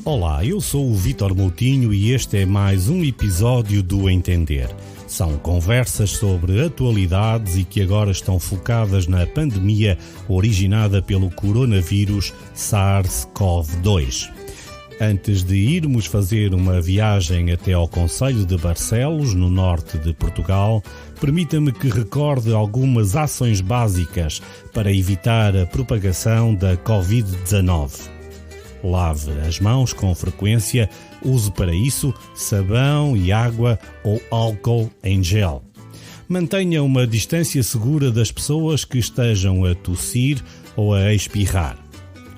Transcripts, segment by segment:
Olá, eu sou o Vítor Moutinho e este é mais um episódio do Entender. São conversas sobre atualidades e que agora estão focadas na pandemia originada pelo coronavírus SARS-CoV-2. Antes de irmos fazer uma viagem até ao concelho de Barcelos, no norte de Portugal, permita-me que recorde algumas ações básicas para evitar a propagação da Covid-19. Lave as mãos com frequência, use para isso sabão e água ou álcool em gel. Mantenha uma distância segura das pessoas que estejam a tossir ou a espirrar.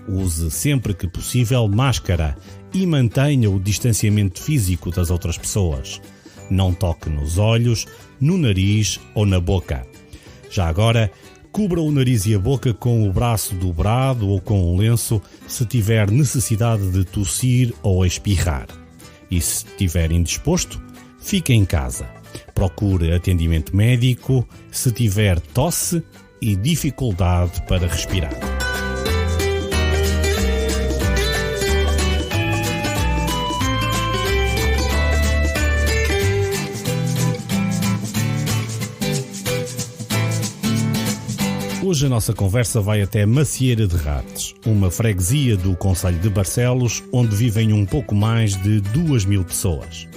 Use sempre que possível máscara e mantenha o distanciamento físico das outras pessoas. Não toque nos olhos, no nariz ou na boca. Já agora, cubra o nariz e a boca com o braço dobrado ou com um lenço se tiver necessidade de tossir ou espirrar. E se estiver indisposto, fique em casa. Procure atendimento médico se tiver tosse e dificuldade para respirar. Hoje a nossa conversa vai até Macieira de Rates, uma freguesia do concelho de Barcelos, onde vivem um pouco mais de 2.000 pessoas.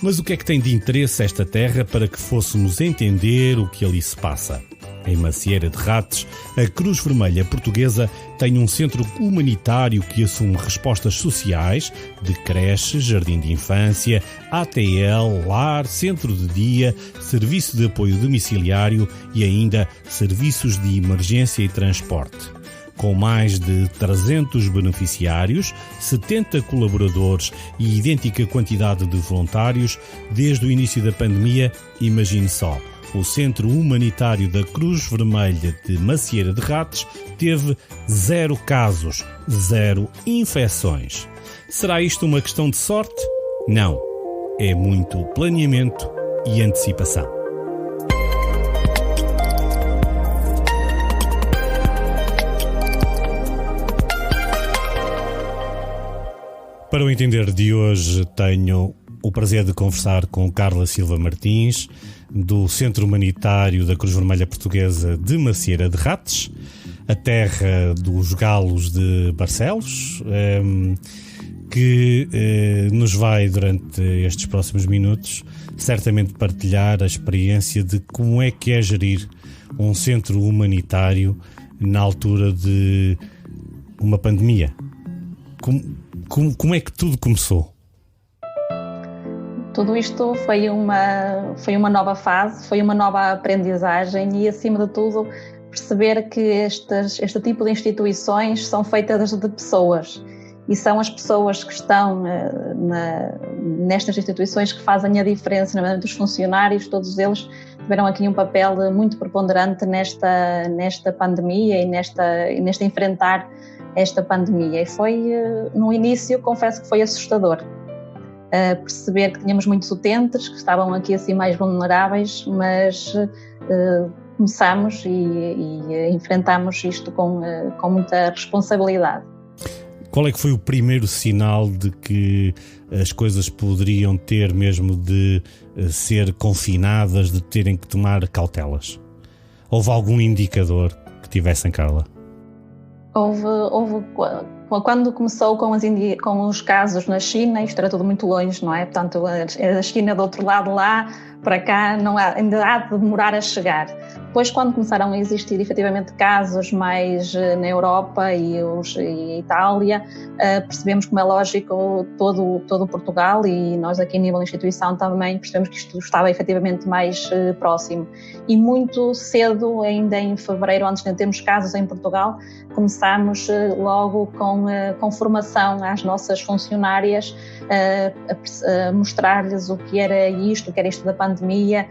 Mas o que é que tem de interesse esta terra para que fôssemos entender o que ali se passa? Em Macieira de Rates, a Cruz Vermelha Portuguesa tem um centro humanitário que assume respostas sociais de creche, jardim de infância, ATL, lar, centro de dia, serviço de apoio domiciliário e ainda serviços de emergência e transporte. Com mais de 300 beneficiários, 70 colaboradores e idêntica quantidade de voluntários, desde o início da pandemia, imagine só. O Centro Humanitário da Cruz Vermelha de Macieira de Rates teve 0 casos, 0 infecções. Será isto uma questão de sorte? Não. É muito planeamento e antecipação. Para o Entender de hoje, tenho o prazer de conversar com Carla Silva Martins, do Centro Humanitário da Cruz Vermelha Portuguesa de Macieira de Rates, a terra dos galos de Barcelos, que nos vai, durante estes próximos minutos, certamente partilhar a experiência de como é que é gerir um centro humanitário na altura de uma pandemia. Como é que tudo começou? Tudo isto foi uma nova fase, foi uma nova aprendizagem e, acima de tudo, perceber que este tipo de instituições são feitas de pessoas e são as pessoas que estão nestas instituições que fazem a diferença, nomeadamente os funcionários. Todos eles tiveram aqui um papel muito preponderante nesta pandemia e neste enfrentar esta pandemia. E foi, no início, confesso que foi assustador. Perceber que tínhamos muitos utentes que estavam aqui assim mais vulneráveis, mas começamos e enfrentamos isto com muita responsabilidade. Qual é que foi o primeiro sinal de que as coisas poderiam ter mesmo de ser confinadas, de terem que tomar cautelas? Houve algum indicador que tivessem, Carla? Houve quando começou com os casos na China, isto era tudo muito longe, não é? Portanto, a China do outro lado lá, para cá, ainda há de demorar a chegar. Depois, quando começaram a existir efetivamente casos mais na Europa e Itália, percebemos, como é lógico, todo Portugal, e nós aqui a nível de instituição também percebemos que isto estava efetivamente mais próximo. E muito cedo, ainda em fevereiro, antes de termos casos em Portugal, começámos logo com formação às nossas funcionárias, a mostrar-lhes o que era isto da pandemia,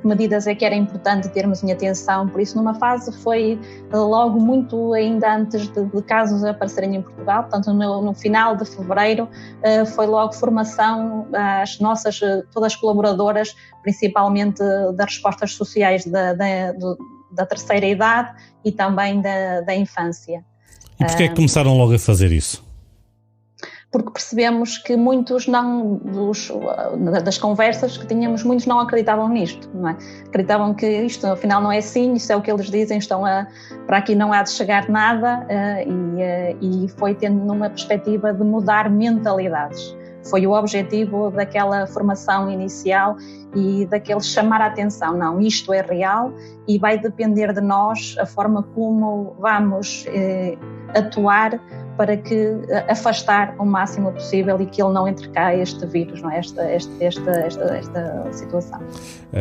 que medidas é que era importante termos em atenção. Por isso, numa fase foi logo muito ainda antes de casos aparecerem em Portugal, portanto no final de fevereiro foi logo formação às nossas, todas as colaboradoras, principalmente das respostas sociais da terceira idade e também da infância. E porquê é que começaram logo a fazer isso? porque percebemos que muitos das conversas que tínhamos, muitos não acreditavam nisto, não é? Acreditavam que isto afinal não é assim, isto é o que eles dizem, para aqui não há de chegar nada, e foi tendo numa perspectiva de mudar mentalidades. Foi o objetivo daquela formação inicial e daquele chamar a atenção. Não, isto é real e vai depender de nós a forma como vamos atuar para que afastar o máximo possível e que ele não entre cá, este vírus, não é? esta situação.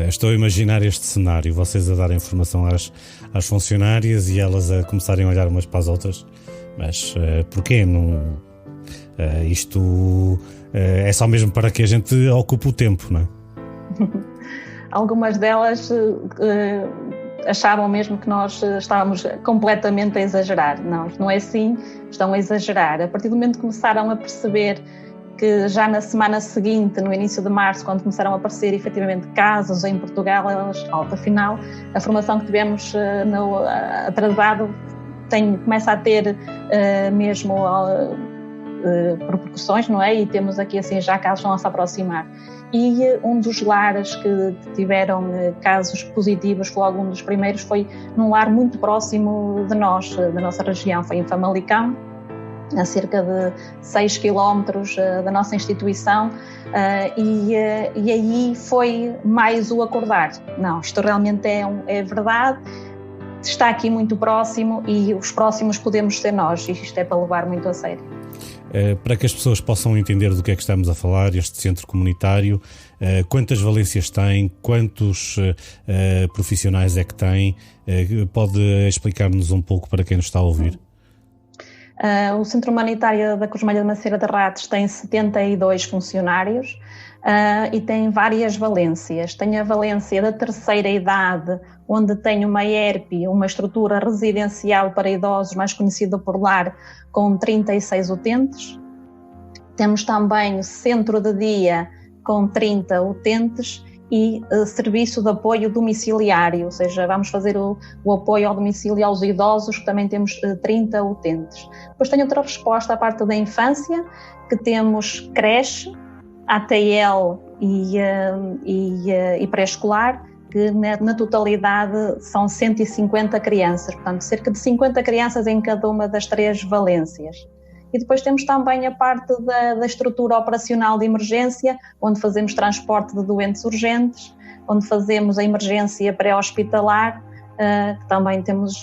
Estou a imaginar este cenário, vocês a darem informação às funcionárias e elas a começarem a olhar umas para as outras, mas porquê? Não, isto é só mesmo para que a gente ocupe o tempo, não é? Algumas delas achavam mesmo que nós estávamos completamente a exagerar. Não, isto não é assim, estão a exagerar. A partir do momento que começaram a perceber que já na semana seguinte, no início de março, quando começaram a aparecer efetivamente casos em Portugal, afinal, a formação que tivemos atrasado começa a ter mesmo repercussões, não é? E temos aqui assim já casos a se aproximar. E um dos lares que tiveram casos positivos, foi um dos primeiros, foi num lar muito próximo de nós, da nossa região, foi em Famalicão, a cerca de 6 quilómetros da nossa instituição, e aí foi mais o acordar. Não, isto realmente é verdade, está aqui muito próximo e os próximos podemos ser nós, e isto é para levar muito a sério. Para que as pessoas possam entender do que é que estamos a falar, este centro comunitário, quantas valências tem, quantos profissionais é que tem, pode explicar-nos um pouco para quem nos está a ouvir? O Centro Humanitário da Cruz Vermelha de Macieira de Ratos tem 72 funcionários e tem várias valências. Tem a valência da terceira idade, onde tem uma ERP, uma estrutura residencial para idosos, mais conhecida por lar, com 36 utentes. Temos também o centro de dia com 30 utentes e serviço de apoio domiciliário, ou seja, vamos fazer o apoio ao domicílio aos idosos, que também temos 30 utentes. Depois tem outra resposta à parte da infância, que temos creche, ATL e pré-escolar, que na totalidade são 150 crianças, portanto cerca de 50 crianças em cada uma das 3 valências. E depois temos também a parte da estrutura operacional de emergência, onde fazemos transporte de doentes urgentes, onde fazemos a emergência pré-hospitalar, que também temos,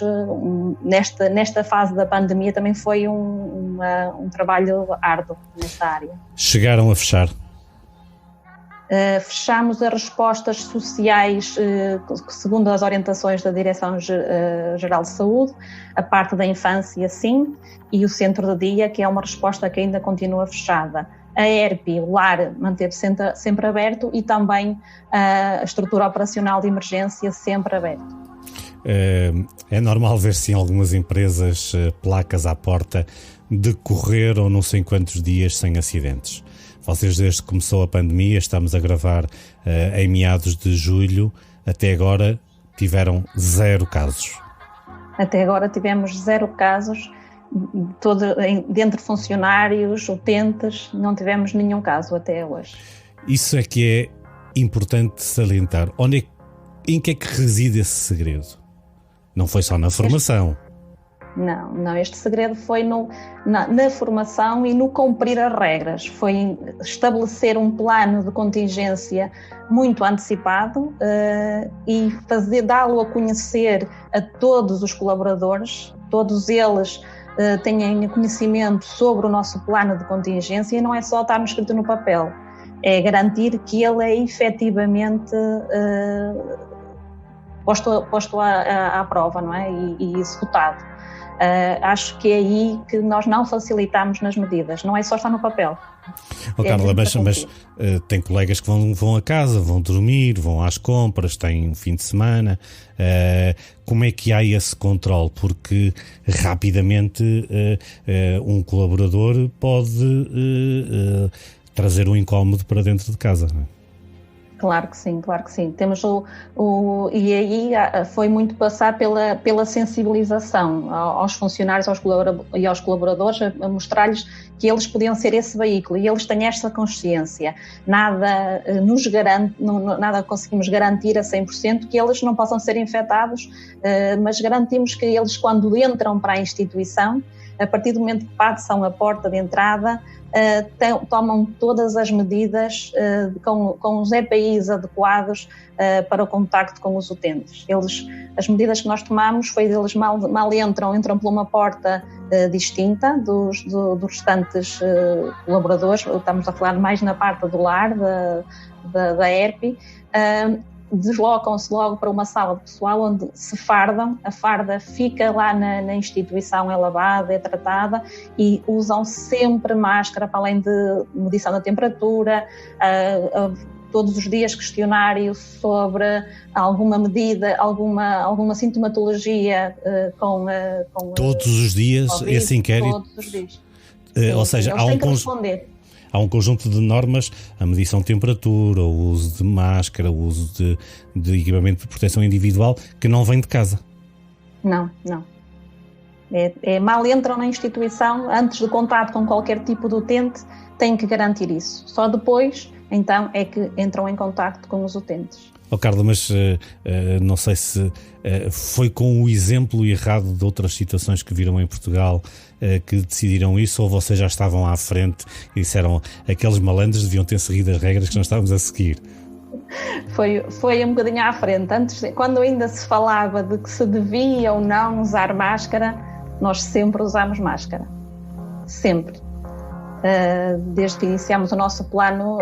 nesta fase da pandemia, também foi um trabalho árduo nesta área. Chegaram a fechar? Fechamos as respostas sociais segundo as orientações da Direção-Geral de Saúde, a parte da infância sim, e o centro de dia, que é uma resposta que ainda continua fechada. A ERP, o lar, manteve sempre aberto e também a estrutura operacional de emergência sempre aberto. É normal ver-se em algumas empresas placas à porta de correram não sei quantos dias sem acidentes. Vocês, desde que começou a pandemia, estamos a gravar em meados de julho, até agora tiveram 0 casos. Até agora tivemos 0 casos, dentro de funcionários, utentes, não tivemos nenhum caso até hoje. Isso é que é importante salientar. Em que é que reside esse segredo? Não foi só na formação. Não, este segredo foi na formação e no cumprir as regras, foi estabelecer um plano de contingência muito antecipado e dá-lo a conhecer a todos os colaboradores, todos eles têm conhecimento sobre o nosso plano de contingência e não é só estar escrito no papel, é garantir que ele é efetivamente posto à prova, não é? E executado. Acho que é aí que nós não facilitamos nas medidas, não é só estar no papel. Carla, mas tem colegas que vão a casa, vão dormir, vão às compras, têm um fim de semana. Como é que há esse controle? Porque rapidamente um colaborador pode trazer um incómodo para dentro de casa, não é? Claro que sim, claro que sim. Temos e aí foi muito passar pela sensibilização aos funcionários e aos colaboradores, a mostrar-lhes que eles podiam ser esse veículo, e eles têm esta consciência. Nada nos garante, nada conseguimos garantir a 100% que eles não possam ser infectados, mas garantimos que eles, quando entram para a instituição, a partir do momento que passam a porta de entrada, tomam todas as medidas com os EPIs adequados para o contacto com os utentes. As medidas que nós tomamos foi eles mal entram por uma porta distinta dos restantes colaboradores. Estamos a falar mais na parte do lar, da ERP. Deslocam-se logo para uma sala de pessoal onde se fardam, a farda fica lá na instituição, é lavada, é tratada, e usam sempre máscara, para além de medição da temperatura, todos os dias questionário sobre alguma medida, alguma sintomatologia com todos os dias COVID, esse inquérito? Todos os dias. Ou seja, há um conjunto de normas, a medição de temperatura, o uso de máscara, o uso de equipamento de proteção individual, que não vem de casa. Não. Mal entram na instituição, antes do contato com qualquer tipo de utente, têm que garantir isso. Só depois, então, é que entram em contacto com os utentes. Carla, mas não sei se foi com o exemplo errado de outras situações que viram em Portugal que decidiram isso, ou vocês já estavam à frente e disseram aqueles malandros deviam ter seguido as regras que nós estávamos a seguir? Foi um bocadinho à frente. Antes, quando ainda se falava de que se devia ou não usar máscara, nós sempre usamos máscara. Sempre. Desde que iniciámos o nosso plano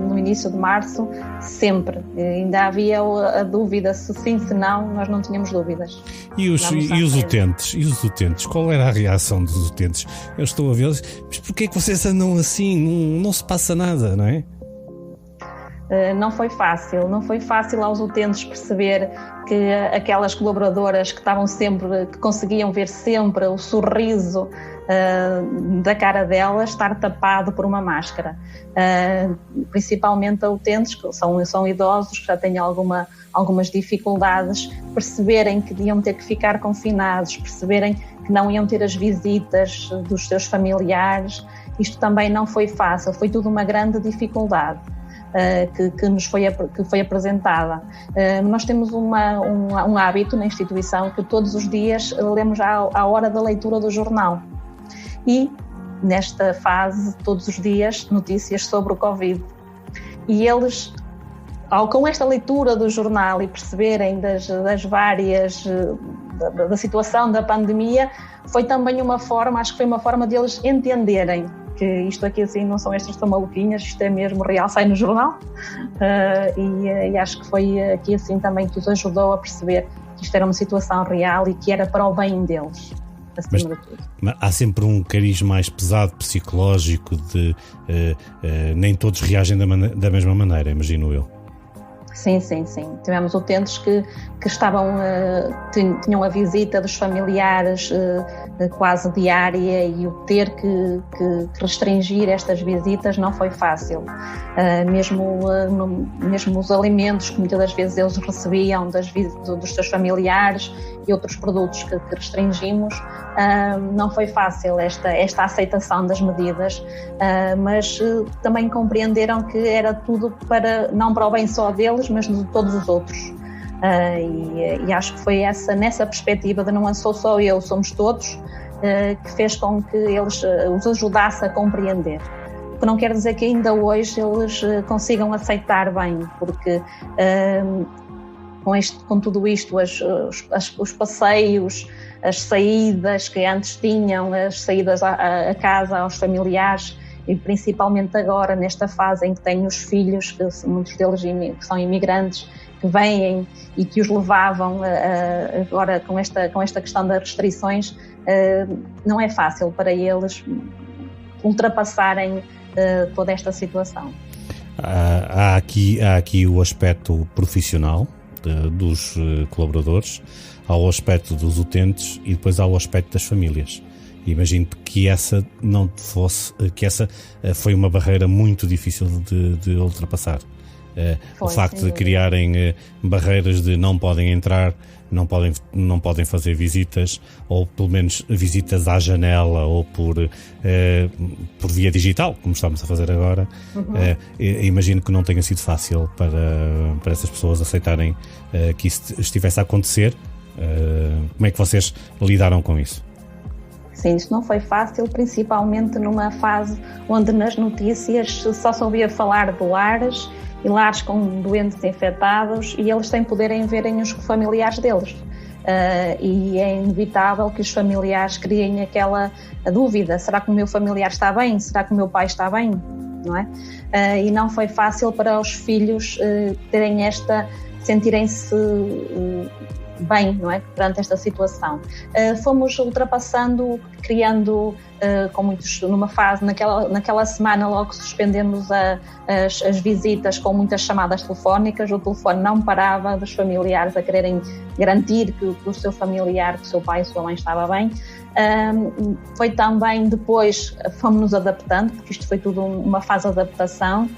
no início de março, sempre. Ainda havia a dúvida se sim, se não, nós não tínhamos dúvidas. E os utentes? Qual era a reação dos utentes? Eu estou a vê-los, mas porquê é que vocês andam assim? Não se passa nada, não é? Não foi fácil aos utentes perceber que aquelas colaboradoras que estavam sempre, que conseguiam ver sempre o sorriso da cara delas estar tapado por uma máscara, principalmente a utentes que são idosos, que já têm algumas dificuldades, perceberem que iam ter que ficar confinados, perceberem que não iam ter as visitas dos seus familiares. Isto também não foi fácil, foi tudo uma grande dificuldade que foi apresentada. Nós temos um hábito na instituição que todos os dias lemos à hora da leitura do jornal. E, nesta fase, todos os dias, notícias sobre o Covid. E eles, com esta leitura do jornal e perceberem das várias, da situação da pandemia, foi também acho que foi uma forma de eles entenderem que isto aqui assim não são estas tão maluquinhas, isto é mesmo real, sai no jornal. E acho que foi aqui assim também que os ajudou a perceber que isto era uma situação real e que era para o bem deles. Mas há sempre um cariz mais pesado, psicológico, nem todos reagem da mesma maneira, imagino eu. Sim. Tivemos utentes que tinham a visita dos familiares quase diária, e o ter que restringir estas visitas não foi fácil. Mesmo os alimentos que muitas das vezes eles recebiam dos seus familiares e outros produtos que restringimos, não foi fácil esta aceitação das medidas, mas também compreenderam que era tudo não para o bem só deles, mas de todos os outros. E acho que foi nessa perspectiva de não sou só eu, somos todos, que fez com que eles os ajudasse a compreender. O que não quer dizer que ainda hoje eles consigam aceitar bem, porque com tudo isto, os passeios, as saídas que antes tinham, as saídas à casa, aos familiares, e principalmente agora, nesta fase em que têm os filhos, que muitos deles que são imigrantes, que vêm e que os levavam agora com esta questão das restrições, não é fácil para eles ultrapassarem toda esta situação. Há aqui o aspecto profissional dos colaboradores, há o aspecto dos utentes e depois há o aspecto das famílias. Imagino que essa foi uma barreira muito difícil de ultrapassar. O facto de criarem barreiras de não podem entrar, não podem fazer visitas, ou pelo menos visitas à janela, ou por via digital, como estamos a fazer agora. Imagino que não tenha sido fácil para essas pessoas aceitarem que isso estivesse a acontecer. Como é que vocês lidaram com isso? Sim, isto não foi fácil, principalmente numa fase onde nas notícias só se ouvia falar de lares e lares com doentes infectados, e eles sem poderem verem os familiares deles. E é inevitável que os familiares criem aquela dúvida: será que o meu familiar está bem? Será que o meu pai está bem? Não é? E não foi fácil para os filhos terem sentirem-se bem, não é? Perante esta situação. Fomos ultrapassando, criando com muitos, numa fase, naquela semana logo suspendemos as visitas com muitas chamadas telefónicas. O telefone não parava dos familiares a quererem garantir que o seu familiar, que o seu pai e a sua mãe estava bem. Foi também depois, fomos-nos adaptando, porque isto foi tudo uma fase de adaptação,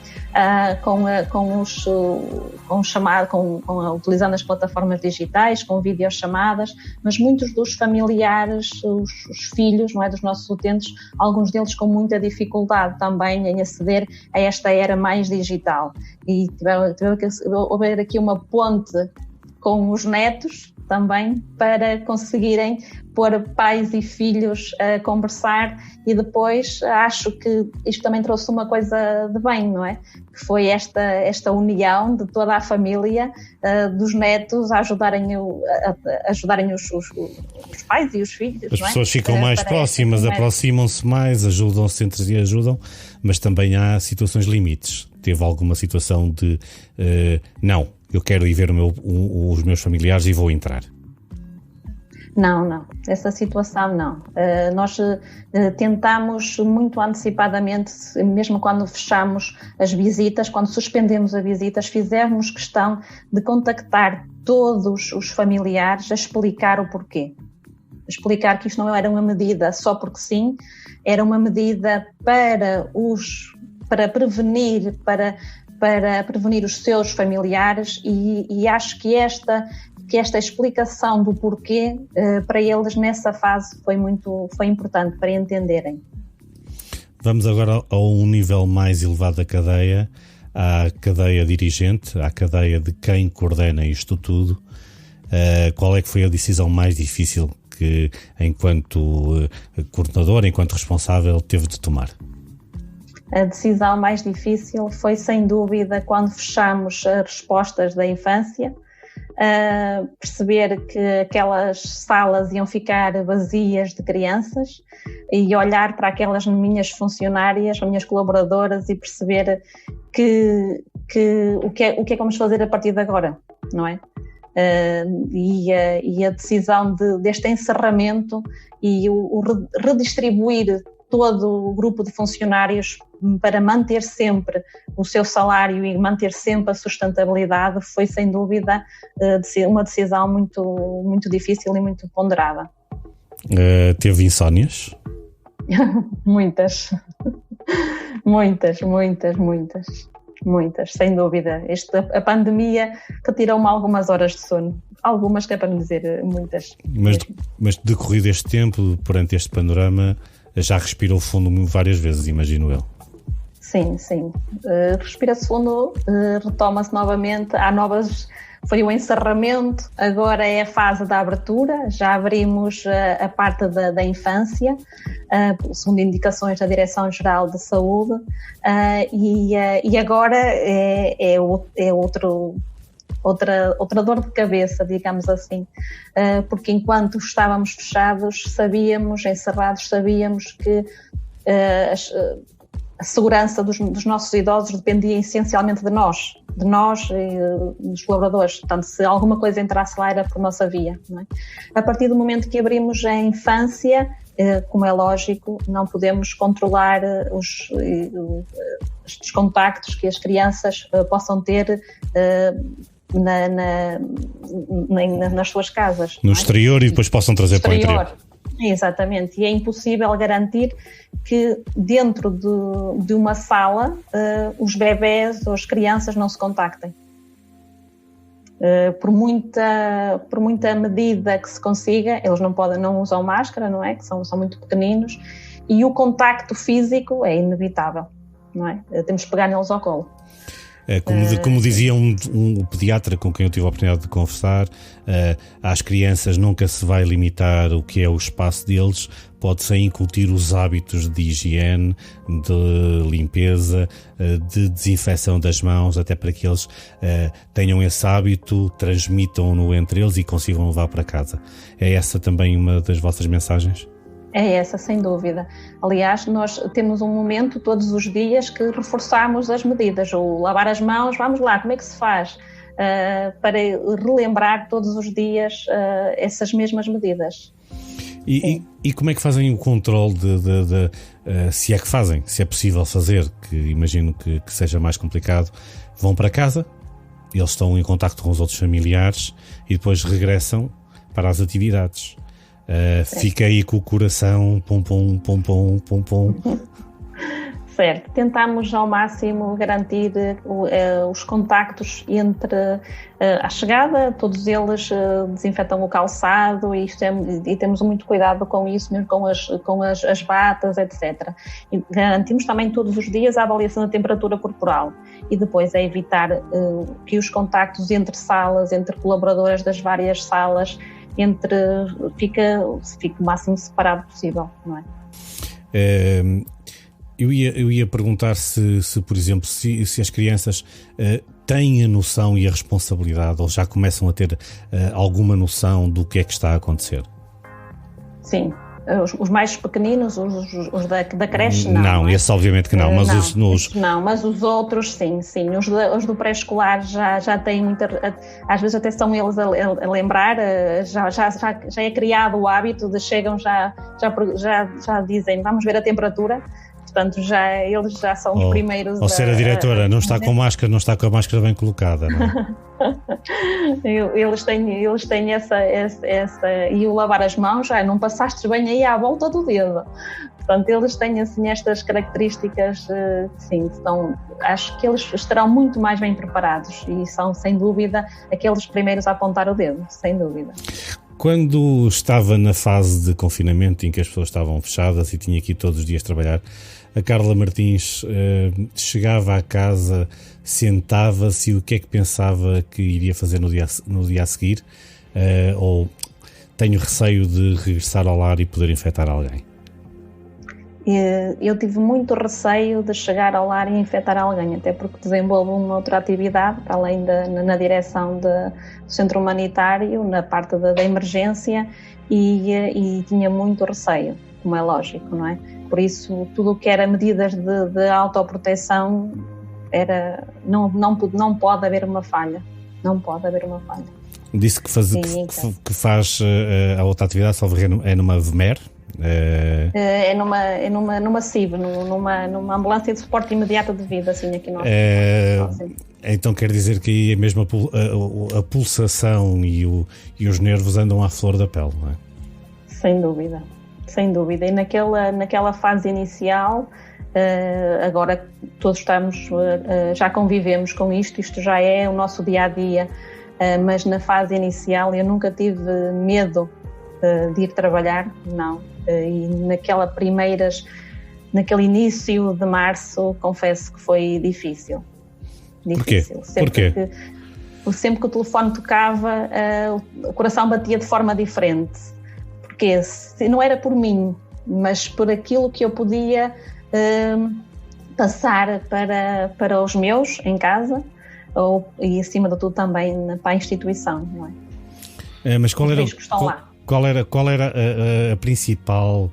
utilizando as plataformas digitais, com videochamadas, mas muitos dos familiares, os filhos, não é, dos nossos utentes, alguns deles com muita dificuldade também em aceder a esta era mais digital. E tivemos que haver aqui uma ponte com os netos também, para conseguirem pôr pais e filhos a conversar, e depois acho que isto também trouxe uma coisa de bem, não é? Que foi esta união de toda a família, dos netos a ajudarem os pais e os filhos. As pessoas ficam mais próximas, aproximam-se mais, ajudam-se entre si, ajudam, mas também há situações limites. Teve alguma situação de não, eu quero ir ver os meus familiares e vou entrar? Não, essa situação não. Nós tentamos muito antecipadamente, mesmo quando fechamos as visitas, quando suspendemos as visitas, fizemos questão de contactar todos os familiares a explicar o porquê. Explicar que isto não era uma medida só porque sim, era uma medida para prevenir os seus familiares, e acho que esta explicação do porquê para eles nessa fase foi importante para entenderem. Vamos agora a um nível mais elevado da cadeia, à cadeia dirigente, à cadeia de quem coordena isto tudo. Qual é que foi a decisão mais difícil que, enquanto coordenador, enquanto responsável, teve de tomar? A decisão mais difícil foi, sem dúvida, quando fechamos as respostas da infância, perceber que aquelas salas iam ficar vazias de crianças, e olhar para aquelas minhas funcionárias, minhas colaboradoras, e perceber que o que é que vamos fazer a partir de agora, não é? E a decisão deste encerramento e o redistribuir todo o grupo de funcionários para manter sempre o seu salário e manter sempre a sustentabilidade foi, sem dúvida, uma decisão muito, muito difícil e muito ponderada. Teve insónias? Muitas, sem dúvida. A pandemia retirou-me algumas horas de sono. Algumas, que é para não dizer muitas. Mas decorrido este tempo, perante este panorama, já respirou fundo várias vezes, imagino eu. Sim. Respira-se fundo, retoma-se novamente, foi o encerramento, agora é a fase da abertura, já abrimos a parte da infância, segundo indicações da Direção-Geral de Saúde, e agora é outra dor de cabeça, digamos assim, porque enquanto estávamos fechados, encerrados, sabíamos que a segurança dos nossos idosos dependia essencialmente de nós e dos colaboradores. Portanto, se alguma coisa entrasse lá, era por nossa via, não é? A partir do momento que abrimos a infância, como é lógico, não podemos controlar os contactos que as crianças possam ter nas suas casas. No exterior, e depois possam trazer para o interior. Exatamente, e é impossível garantir que dentro de uma sala os bebés ou as crianças não se contactem. Por muita medida que se consiga, eles não usam máscara, não é? Que são muito pequeninos, e o contacto físico é inevitável, não é? Temos que pegar neles ao colo. Como dizia um pediatra com quem eu tive a oportunidade de conversar, às crianças nunca se vai limitar o que é o espaço deles, pode-se incutir os hábitos de higiene, de limpeza, de desinfecção das mãos, até para que eles tenham esse hábito, transmitam-no entre eles e consigam levar para casa. É essa também uma das vossas mensagens? É essa, sem dúvida. Aliás, nós temos um momento todos os dias que reforçamos as medidas. O lavar as mãos, vamos lá, como é que se faz? Para relembrar todos os dias essas mesmas medidas. E como é que fazem o controle se é que fazem, se é possível fazer, que imagino que seja mais complicado? Vão para casa, eles estão em contacto com os outros familiares e depois regressam para as atividades. Fica aí com o coração pum. Certo, tentamos ao máximo garantir os contactos entre a chegada, todos eles desinfetam o calçado e temos muito cuidado com isso, mesmo com as batas, etc. E garantimos também todos os dias a avaliação da temperatura corporal e depois é evitar que os contactos entre salas, entre colaboradoras das várias salas, fique o máximo separado possível, não é? Eu ia perguntar se por exemplo, se as crianças têm a noção e a responsabilidade, ou já começam a ter alguma noção do que é que está a acontecer. Sim. Os mais pequeninos, os da creche, não. Não, esse obviamente que não, mas não, mas os outros sim. Os do pré-escolar já têm muita. Às vezes até são eles a lembrar, já é criado o hábito de chegam já dizem, vamos ver a temperatura. Portanto, eles já são os primeiros. Ou ser a diretora, não está com a máscara bem colocada, não é? Eles têm essa. E o lavar as mãos, não passaste bem aí à volta do dedo. Portanto, eles têm assim estas características, sim, acho que eles estarão muito mais bem preparados e são, sem dúvida, aqueles primeiros a apontar o dedo, sem dúvida. Quando estava na fase de confinamento em que as pessoas estavam fechadas e tinha que ir todos os dias trabalhar, a Carla Martins chegava à casa, sentava-se e o que é que pensava que iria fazer no dia a seguir? Ou tenho receio de regressar ao lar e poder infectar alguém? Eu tive muito receio de chegar ao lar e infectar alguém, até porque desenvolvo uma outra atividade, além na direção do centro humanitário, na parte da emergência, e tinha muito receio, como é lógico, não é? Por isso, tudo o que era medidas de autoproteção, não pode haver uma falha. Não pode haver uma falha. Disse que faz a outra atividade, salvo erro, é numa VMER? É numa CIV, numa ambulância de suporte imediato de vida, assim, aqui no Então quer dizer que aí é mesmo a pulsação e os nervos andam à flor da pele, não é? Sem dúvida. E naquela fase inicial, agora todos já convivemos com isto já é o nosso dia-a-dia, mas na fase inicial eu nunca tive medo de ir trabalhar, não. E naquele início de março, confesso que foi difícil. Porquê? Sempre que o telefone tocava, o coração batia de forma diferente. Porque não era por mim, mas por aquilo que eu podia passar para os meus em casa, e acima de tudo também para a instituição, não é? Mas qual era a principal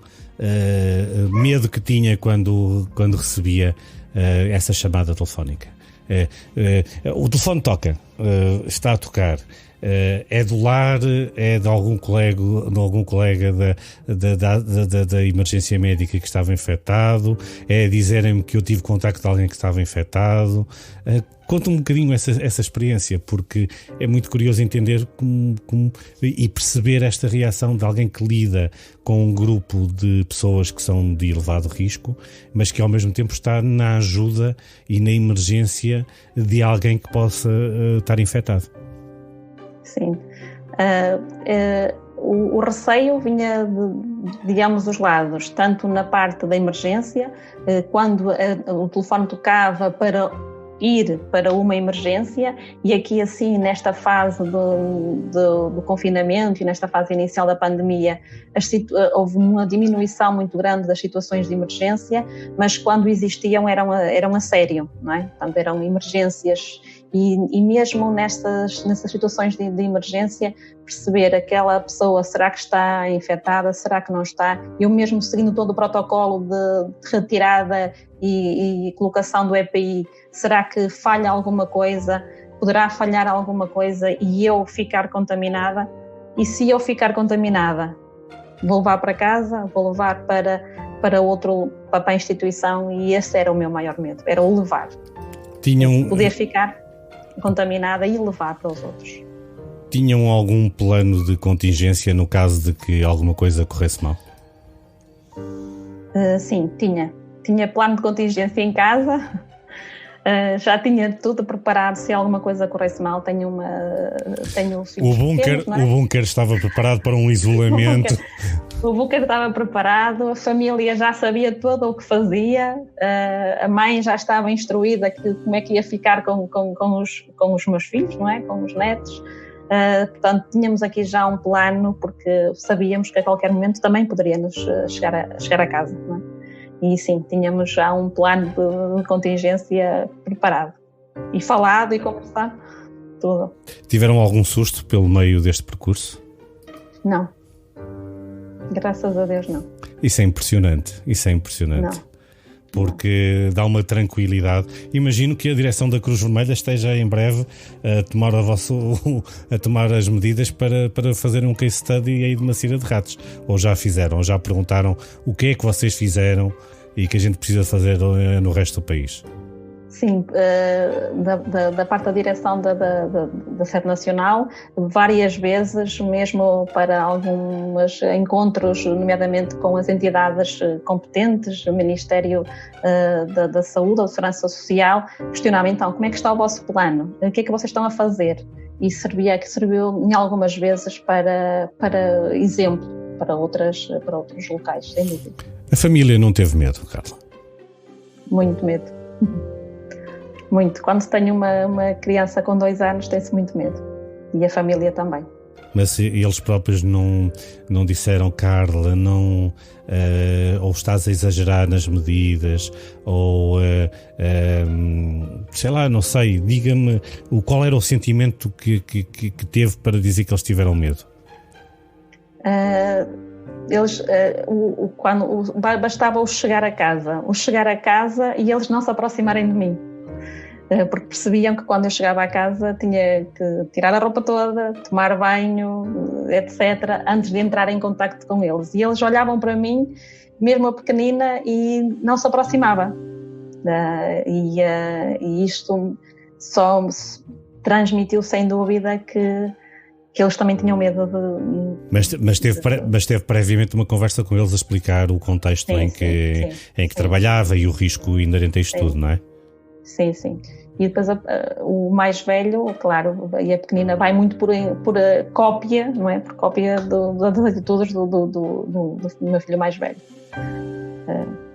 medo que tinha quando recebia essa chamada telefónica? O telefone toca, está a tocar. É do lar, é de algum colega da emergência médica que estava infectado, é dizerem-me que eu tive contacto de alguém que estava infectado. Conta-me um bocadinho essa experiência, porque é muito curioso entender e perceber esta reação de alguém que lida com um grupo de pessoas que são de elevado risco, mas que ao mesmo tempo está na ajuda e na emergência de alguém que possa estar infectado. Sim. O receio vinha, digamos, dos lados, tanto na parte da emergência, quando o telefone tocava para ir para uma emergência, e aqui assim nesta fase do confinamento e nesta fase inicial da pandemia houve uma diminuição muito grande das situações de emergência, mas quando existiam eram a sério, não é? Portanto, eram emergências e mesmo nessas situações de emergência, perceber aquela pessoa, será que está infectada, será que não está? Eu mesmo seguindo todo o protocolo de retirada e colocação do EPI, será que falha alguma coisa? Poderá falhar alguma coisa e eu ficar contaminada? E se eu ficar contaminada, vou levar para casa, vou levar para a instituição, e esse era o meu maior medo, era o levar. Poder ficar contaminada e levar para os outros. Tinham algum plano de contingência no caso de que alguma coisa corresse mal? Sim, tinha plano de contingência em casa, já tinha tudo preparado se alguma coisa corresse mal. Tenho filhos pequenos, não é? O bunker estava preparado para um isolamento. O bunker estava preparado, a família já sabia todo o que fazia, a mãe já estava instruída como é que ia ficar com os meus filhos, não é? Com os netos. Portanto, tínhamos aqui já um plano, porque sabíamos que a qualquer momento também poderíamos chegar a casa, não é? E sim, tínhamos já um plano de contingência preparado e falado e conversado, tudo. Tiveram algum susto pelo meio deste percurso? Não. Graças a Deus, não. Isso é impressionante. Não. Porque dá uma tranquilidade. Imagino que a direção da Cruz Vermelha esteja em breve a tomar as medidas para fazer um case study aí de uma cira de ratos. Ou já fizeram, ou já perguntaram o que é que vocês fizeram e que a gente precisa fazer no resto do país. Sim, da parte da direção da sede nacional, várias vezes, mesmo para alguns encontros, nomeadamente com as entidades competentes, o Ministério da Saúde ou da Segurança Social, questionava então como é que está o vosso plano, o que é que vocês estão a fazer, e serviu em algumas vezes para exemplo para outros locais, sem dúvida. A família não teve medo, Carla? Muito medo. Muito. Quando se tem uma criança com 2 anos, tem-se muito medo. E a família também. Mas eles próprios não disseram, Carla, ou estás a exagerar nas medidas, ou sei lá, não sei, diga-me qual era o sentimento que teve para dizer que eles tiveram medo? Eles, bastava o chegar a casa e eles não se aproximarem de mim. Porque percebiam que quando eu chegava à casa tinha que tirar a roupa toda, tomar banho, etc., antes de entrar em contacto com eles. E eles olhavam para mim, mesmo a pequenina, e não se aproximava. E isto só transmitiu, sem dúvida, que eles também tinham medo de... Mas teve previamente uma conversa com eles a explicar o contexto em que trabalhava e o risco inerente a isto tudo, não é? Sim. E depois o mais velho, claro, e a pequenina vai muito por cópia, não é? Por cópia das atitudes do meu filho mais velho.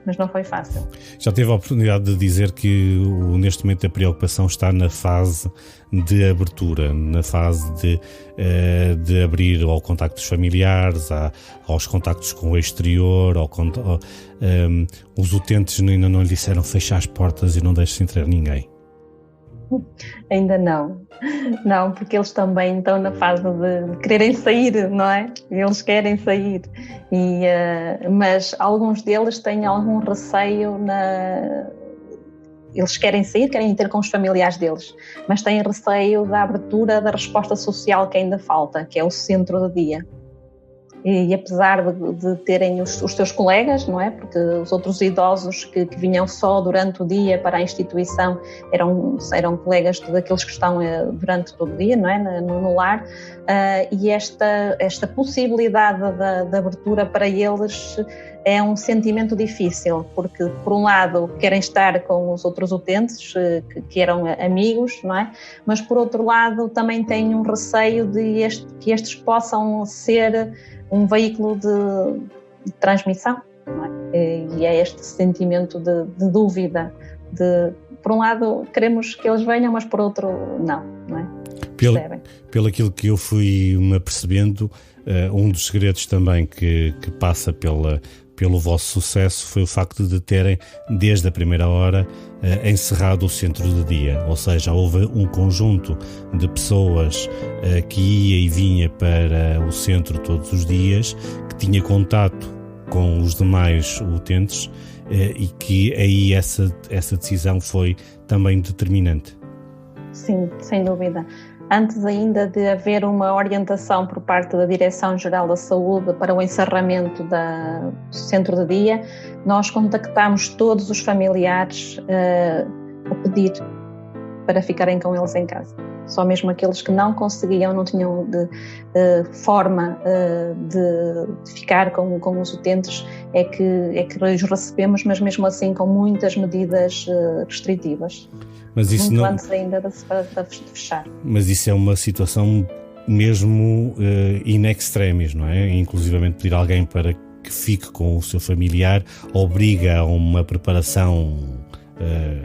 Mas não foi fácil. Já teve a oportunidade de dizer que neste momento a preocupação está na fase de abertura, na fase de abrir ao contacto dos familiares, aos contactos com o exterior, os utentes ainda não lhe disseram fechar as portas e não deixe entrar ninguém? Ainda não, porque eles também estão na fase de quererem sair, não é? Eles querem sair, mas alguns deles têm algum receio eles querem sair, querem ter com os familiares deles, mas têm receio da abertura da resposta social que ainda falta, que é o centro de dia. E apesar de terem os seus colegas, não é? Porque os outros idosos que vinham só durante o dia para a instituição eram colegas daqueles que estão durante todo o dia, não é? No lar, e esta possibilidade da abertura para eles é um sentimento difícil, porque por um lado querem estar com os outros utentes que eram amigos, não é? Mas por outro lado também têm um receio de que estes possam ser um veículo de transmissão, não é? E é este sentimento de dúvida, por um lado queremos que eles venham, mas por outro não é? Pelo aquilo que eu fui me apercebendo, um dos segredos também que passa pelo vosso sucesso foi o facto de terem, desde a primeira hora, encerrado o centro de dia, ou seja, houve um conjunto de pessoas que ia e vinha para o centro todos os dias, que tinha contato com os demais utentes, e que aí essa decisão foi também determinante. Sim, sem dúvida. Antes ainda de haver uma orientação por parte da Direção-Geral da Saúde para o encerramento do centro de dia, nós contactámos todos os familiares a pedir para ficarem com eles em casa. Só mesmo aqueles que não conseguiam, não tinham forma de ficar com os utentes, é que os recebemos, mas mesmo assim com muitas medidas restritivas. Mas isso muito não... antes ainda de fechar. Mas isso é uma situação mesmo in extremis, não é? Inclusivamente pedir alguém para que fique com o seu familiar obriga a uma preparação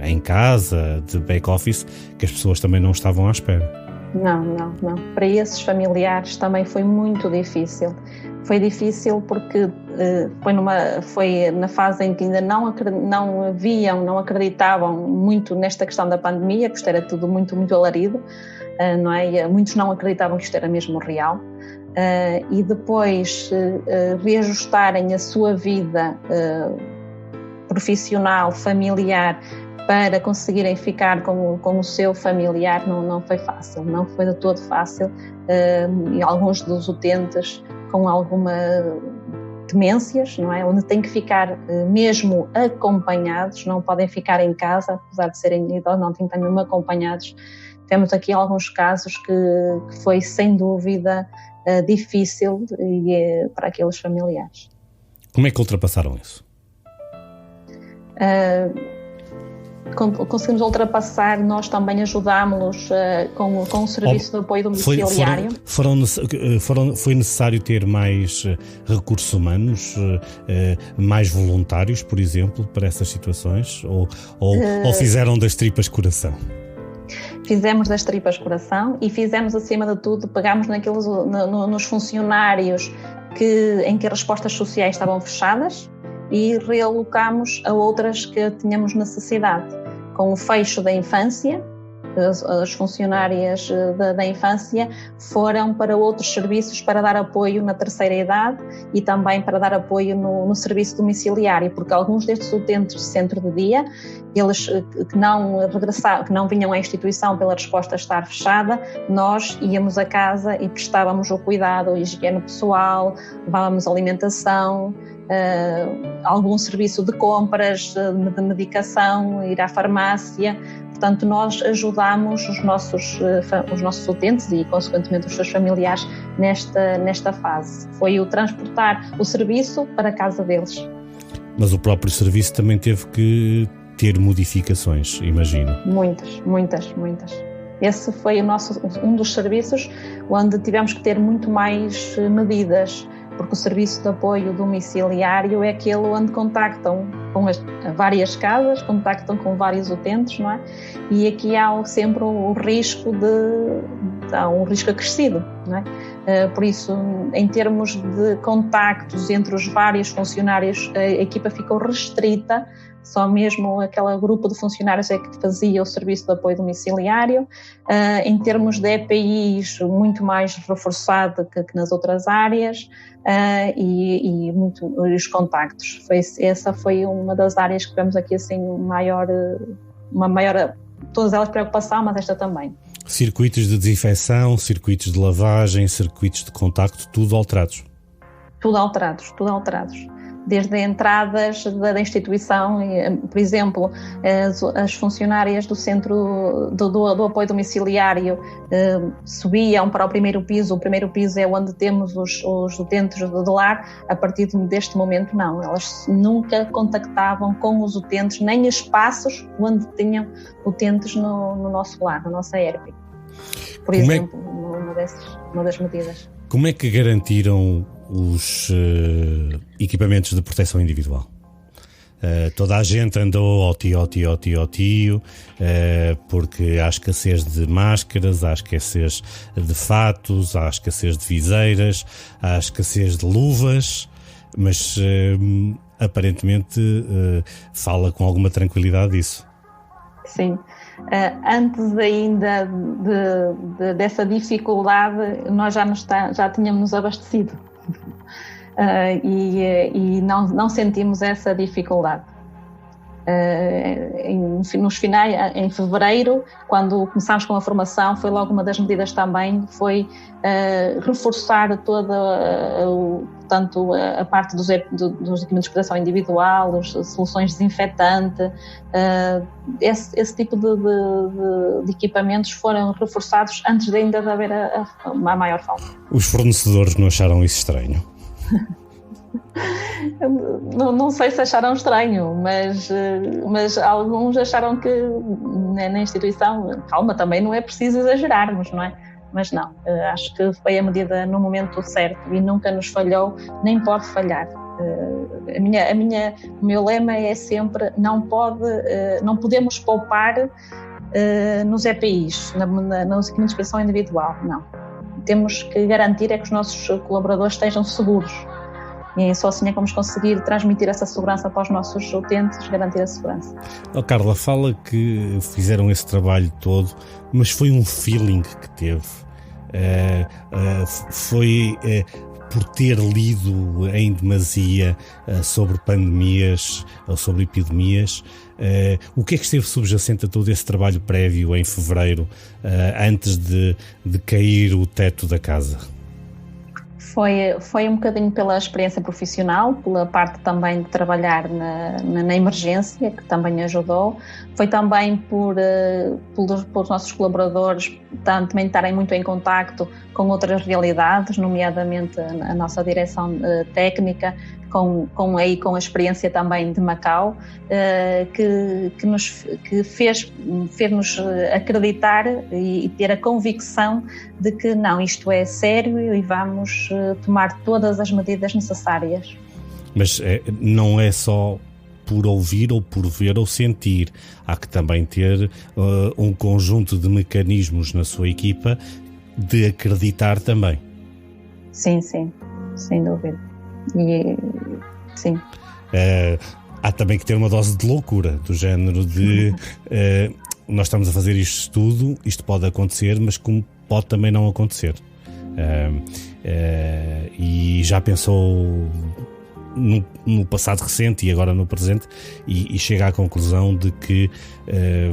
em casa, de back-office, que as pessoas também não estavam à espera. Não. Para esses familiares também foi muito difícil. Foi difícil porque foi na fase em que ainda não acreditavam muito nesta questão da pandemia, porque isto era tudo muito, muito alarido, não é? Muitos não acreditavam que isto era mesmo real. E depois reajustarem a sua vida profissional, familiar, para conseguirem ficar com o seu familiar não foi fácil, não foi de todo fácil. E alguns dos utentes com alguma demências, não é? Onde têm que ficar mesmo acompanhados, não podem ficar em casa, apesar de serem idosos, não têm que estar mesmo acompanhados. Temos aqui alguns casos que foi sem dúvida difícil para aqueles familiares. Como é que ultrapassaram isso? Conseguimos ultrapassar, nós também ajudámos-los com o serviço de apoio domiciliário. Foi necessário ter mais recursos humanos, mais voluntários, por exemplo, para essas situações? Ou fizeram das tripas coração? Fizemos das tripas coração e fizemos, acima de tudo, pegámos nos funcionários em que as respostas sociais estavam fechadas e realocámos a outras que tínhamos necessidade. Com o fecho da infância, as funcionárias da infância foram para outros serviços para dar apoio na terceira idade e também para dar apoio no serviço domiciliário, porque alguns destes utentes de centro de dia, eles que não regressavam, que não vinham à instituição pela resposta estar fechada, nós íamos a casa e prestávamos o cuidado, a higiene pessoal, levávamos alimentação, algum serviço de compras, de medicação, ir à farmácia. Portanto, nós ajudámos os nossos utentes e, consequentemente, os seus familiares nesta fase. Foi o transportar o serviço para a casa deles. Mas o próprio serviço também teve que ter modificações, imagino. Muitas. Esse foi um dos serviços onde tivemos que ter muito mais medidas, porque o serviço de apoio domiciliário é aquele onde contactam com várias casas, contactam com vários utentes, não é? E aqui há sempre o risco um risco acrescido, não é? Por isso, em termos de contactos entre os vários funcionários, a equipa ficou restrita, só mesmo aquele grupo de funcionários é que fazia o serviço de apoio domiciliário. Em termos de EPIs, muito mais reforçado que nas outras áreas, e os contactos. Essa foi uma das áreas que tivemos aqui assim maior uma maior, todas elas preocupação, mas esta também. Circuitos de desinfecção, circuitos de lavagem, circuitos de contacto, tudo alterados? Tudo alterados. Desde entradas da instituição, por exemplo, as funcionárias do centro do apoio domiciliário subiam para o primeiro piso é onde temos os utentes do lar. A partir deste momento não, elas nunca contactavam com os utentes, nem espaços onde tinham utentes no nosso lar, na nossa ERP, por exemplo, uma das medidas. Como é que garantiram os equipamentos de proteção individual? Toda a gente andou ao tio, porque há escassez de máscaras, há escassez de fatos, há escassez de viseiras, há escassez de luvas, mas aparentemente fala com alguma tranquilidade disso. Sim. Antes ainda dessa dificuldade, nós já tínhamos abastecido e não sentimos essa dificuldade. Em fevereiro, quando começámos com a formação, foi logo uma das medidas também, foi reforçar toda portanto, a parte dos equipamentos de proteção individual, as soluções desinfetante, esse tipo de equipamentos foram reforçados antes de ainda haver a maior falta. Os fornecedores não acharam isso estranho? Não sei se acharam estranho, mas alguns acharam que na instituição, calma, também não é preciso exagerarmos, não é? Mas não, acho que foi a medida no momento certo e nunca nos falhou, nem pode falhar. O meu lema é sempre, não podemos poupar nos EPIs, nos equipamentos de proteção individual, não. Temos que garantir que os nossos colaboradores estejam seguros. E só assim é que vamos conseguir transmitir essa segurança para os nossos utentes, garantir a segurança. Carla, fala que fizeram esse trabalho todo, mas foi um feeling que teve. Foi por ter lido em demasia sobre pandemias ou sobre epidemias. O que é que esteve subjacente a todo esse trabalho prévio em fevereiro, antes de cair o teto da casa? Foi um bocadinho pela experiência profissional, pela parte também de trabalhar na emergência, que também ajudou. Foi também pelos nossos colaboradores também estarem muito em contacto com outras realidades, nomeadamente a nossa direção técnica, com a experiência também de Macau, que fez-nos acreditar e ter a convicção de que não, isto é sério e vamos tomar todas as medidas necessárias. Mas não é só por ouvir ou por ver ou sentir, há que também ter um conjunto de mecanismos na sua equipa de acreditar também. Sim, sem dúvida. Sim. Há também que ter uma dose de loucura, do género de nós estamos a fazer isto pode acontecer, mas como pode também não acontecer. E já pensou no passado recente e agora no presente e chega à conclusão de que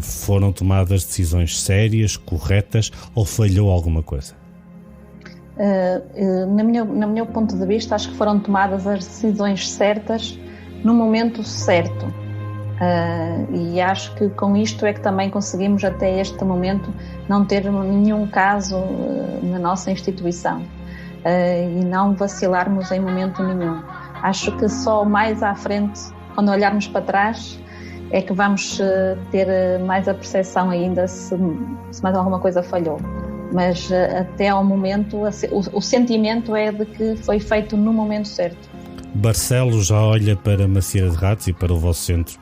foram tomadas decisões sérias, corretas, ou falhou alguma coisa? No meu ponto de vista, acho que foram tomadas as decisões certas no momento certo, e acho que com isto é que também conseguimos até este momento não ter nenhum caso na nossa instituição, e não vacilarmos em momento nenhum. Acho que só mais à frente, quando olharmos para trás, é que vamos ter mais a percepção ainda se mais alguma coisa falhou. Mas até ao momento o sentimento é de que foi feito no momento certo. Barcelos já olha para Macieira de Ratos e para o vosso centro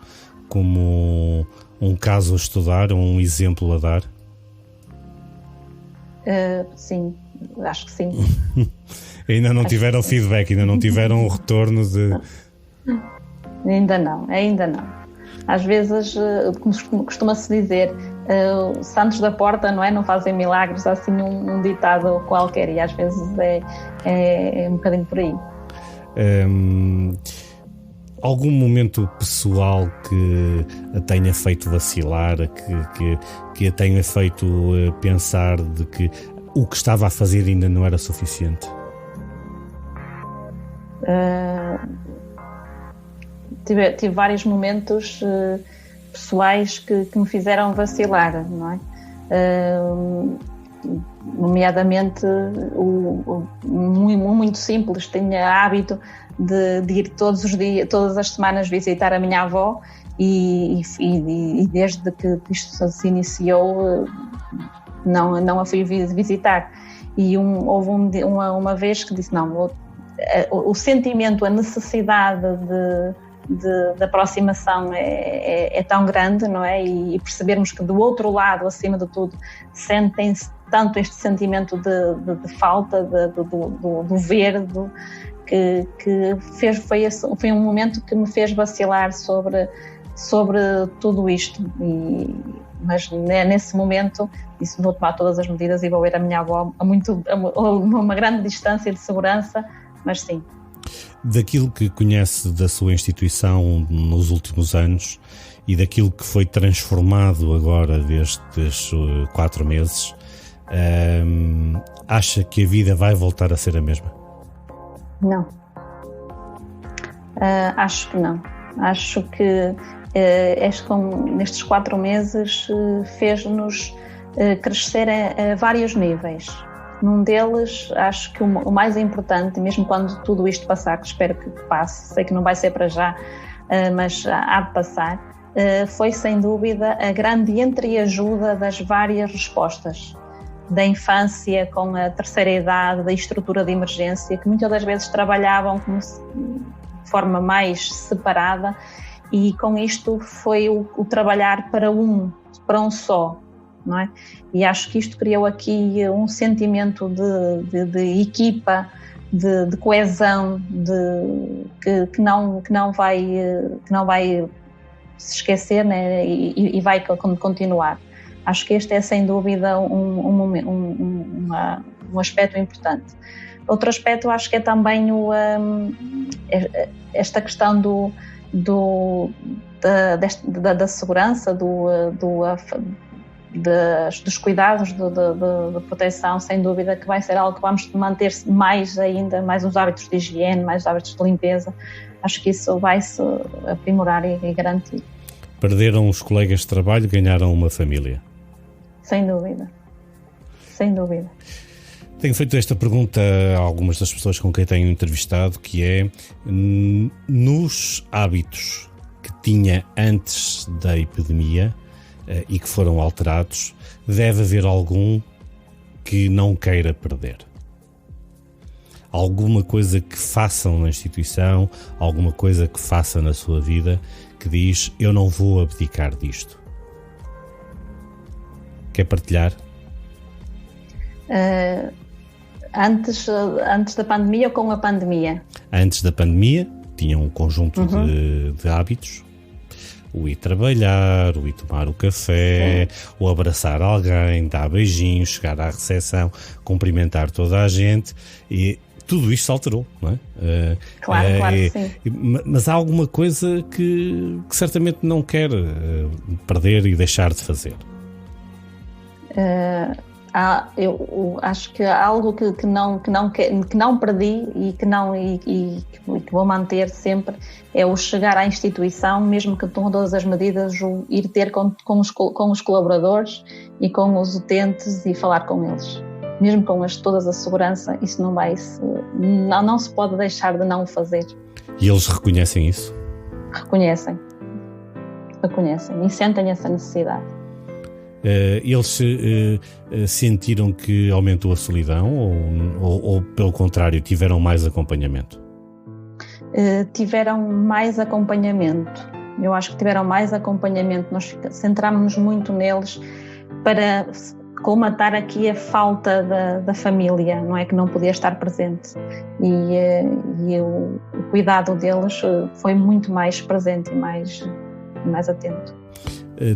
como um caso a estudar, um exemplo a dar? Sim, acho que sim. Ainda não tiveram feedback, ainda não tiveram o retorno de... Ainda não. Às vezes, como costuma-se dizer, santos da porta, não é? Não fazem milagres, assim um ditado qualquer, e às vezes é um bocadinho por aí. Algum momento pessoal que a tenha feito vacilar, que a tenha feito pensar de que o que estava a fazer ainda não era suficiente? Tive vários momentos pessoais que me fizeram vacilar, não é? Nomeadamente, muito simples, tinha hábito de ir todos os dias, todas as semanas visitar a minha avó e desde que isto se iniciou não a fui visitar. E houve uma vez que disse, não, o sentimento, a necessidade de aproximação é tão grande, não é? E percebermos que do outro lado, acima de tudo, sentem-se tanto este sentimento de falta, do ver, que foi um momento que me fez vacilar sobre tudo isto. Mas nesse momento disse, vou tomar todas as medidas e vou ver a minha avó a uma grande distância de segurança, mas sim. Daquilo que conhece da sua instituição nos últimos anos e daquilo que foi transformado agora destes 4 meses, acha que a vida vai voltar a ser a mesma? Não. Acho que não. Acho que nestes 4 meses fez-nos crescer a vários níveis. Num deles, acho que o mais importante, mesmo quando tudo isto passar, que espero que passe, sei que não vai ser para já, mas há de passar, foi sem dúvida a grande entreajuda das várias respostas da infância com a terceira idade, da estrutura de emergência, que muitas das vezes trabalhavam de forma mais separada, e com isto foi o trabalhar para um só, não é? E acho que isto criou aqui um sentimento de equipa, de coesão, que não vai se esquecer, né? E vai continuar. Acho que este é sem dúvida um aspecto importante. Outro aspecto acho que é também esta questão da segurança, dos cuidados de proteção, sem dúvida que vai ser algo que vamos manter mais os hábitos de higiene, mais os hábitos de limpeza. Acho que isso vai-se aprimorar e garantir. Perderam os colegas de trabalho, ganharam uma família. Sem dúvida. Sem dúvida. Tenho feito esta pergunta a algumas das pessoas com quem tenho entrevistado, que é, nos hábitos que tinha antes da epidemia e que foram alterados, deve haver algum que não queira perder. Alguma coisa que façam na instituição, alguma coisa que faça na sua vida, que diz, eu não vou abdicar disto. Quer partilhar? Antes da pandemia ou com a pandemia? Antes da pandemia, tinha um conjunto de hábitos. O ir trabalhar, o ir tomar o café, o abraçar alguém, dar beijinhos, chegar à recepção, cumprimentar toda a gente, e tudo isto se alterou, não é? Claro que sim. Mas há alguma coisa que certamente não quer perder e deixar de fazer? Eu acho que há algo que não perdi e que vou manter sempre, é o chegar à instituição, mesmo que com todas as medidas, o ir ter com os colaboradores e com os utentes e falar com eles. Mesmo com todas a segurança, isso não se pode deixar de não fazer. E eles reconhecem isso? Reconhecem e sentem essa necessidade. Eles sentiram que aumentou a solidão ou pelo contrário, tiveram mais acompanhamento? Tiveram mais acompanhamento. Eu acho que tiveram mais acompanhamento. Nós centrámos-nos muito neles para colmatar aqui a falta da família, não é? Que não podia estar presente. E o cuidado deles foi muito mais presente e mais atento.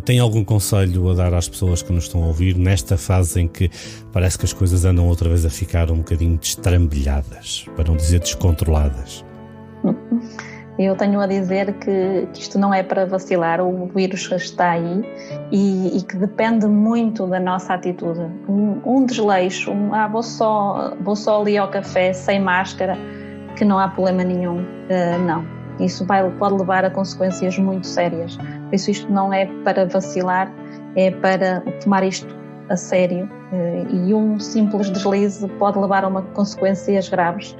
Tem algum conselho a dar às pessoas que nos estão a ouvir nesta fase em que parece que as coisas andam outra vez a ficar um bocadinho destrambilhadas, para não dizer descontroladas? Eu tenho a dizer que isto não é para vacilar, o vírus está aí e que depende muito da nossa atitude. Um desleixo, vou só ali ao café sem máscara, que não há problema nenhum, não. Isso pode levar a consequências muito sérias. Por isso isto não é para vacilar, é para tomar isto a sério, e um simples deslize pode levar a consequências graves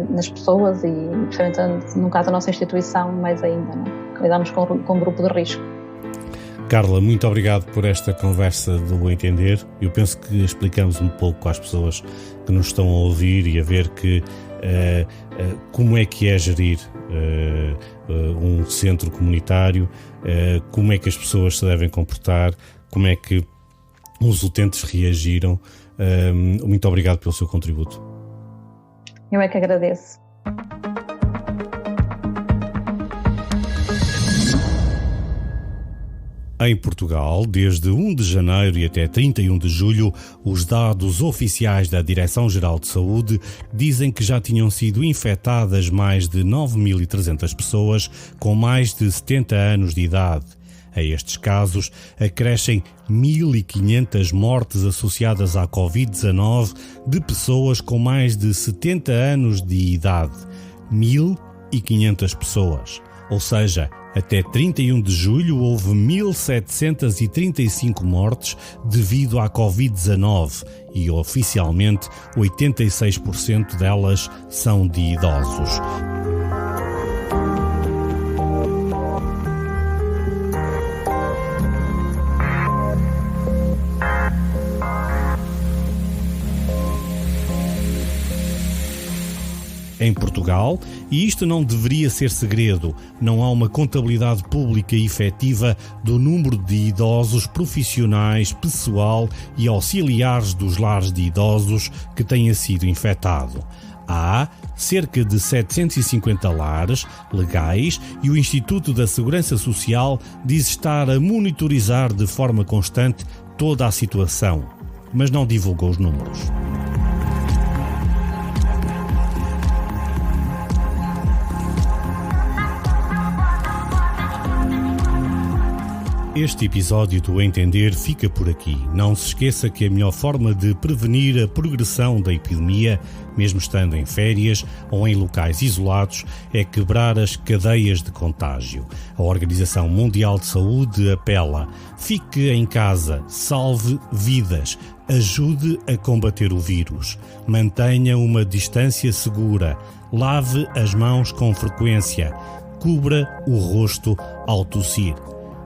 nas pessoas e, principalmente no caso da nossa instituição, mais ainda, não? Lidamos com um grupo de risco. Carla, muito obrigado por esta conversa do Bom Entender. Eu penso que explicamos um pouco às pessoas que nos estão a ouvir e a ver que como é que é gerir um centro comunitário, como é que as pessoas se devem comportar, como é que os utentes reagiram. Muito obrigado pelo seu contributo. Eu é que agradeço. Em Portugal, desde 1 de janeiro e até 31 de julho, os dados oficiais da Direção-Geral de Saúde dizem que já tinham sido infectadas mais de 9.300 pessoas com mais de 70 anos de idade. A estes casos, acrescem 1.500 mortes associadas à Covid-19 de pessoas com mais de 70 anos de idade. 1.500 pessoas. Ou seja, até 31 de julho houve 1.735 mortes devido à Covid-19 e, oficialmente, 86% delas são de idosos. Em Portugal, e isto não deveria ser segredo, não há uma contabilidade pública efetiva do número de idosos profissionais, pessoal e auxiliares dos lares de idosos que tenha sido infectado. Há cerca de 750 lares legais e o Instituto da Segurança Social diz estar a monitorizar de forma constante toda a situação, mas não divulgou os números. Este episódio do Entender fica por aqui. Não se esqueça que a melhor forma de prevenir a progressão da epidemia, mesmo estando em férias ou em locais isolados, é quebrar as cadeias de contágio. A Organização Mundial de Saúde apela: fique em casa, salve vidas, ajude a combater o vírus, mantenha uma distância segura, lave as mãos com frequência, cubra o rosto ao tossir.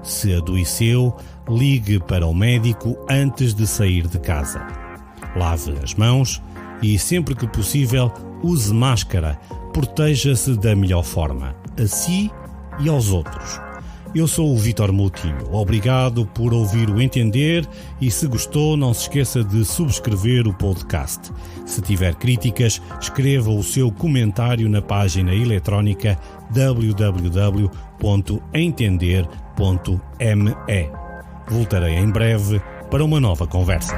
Se adoeceu, ligue para o médico antes de sair de casa. Lave as mãos e, sempre que possível, use máscara. Proteja-se da melhor forma, a si e aos outros. Eu sou o Vítor Moutinho. Obrigado por ouvir o Entender e, se gostou, não se esqueça de subscrever o podcast. Se tiver críticas, escreva o seu comentário na página eletrónica www.entender.me. Voltarei em breve para uma nova conversa.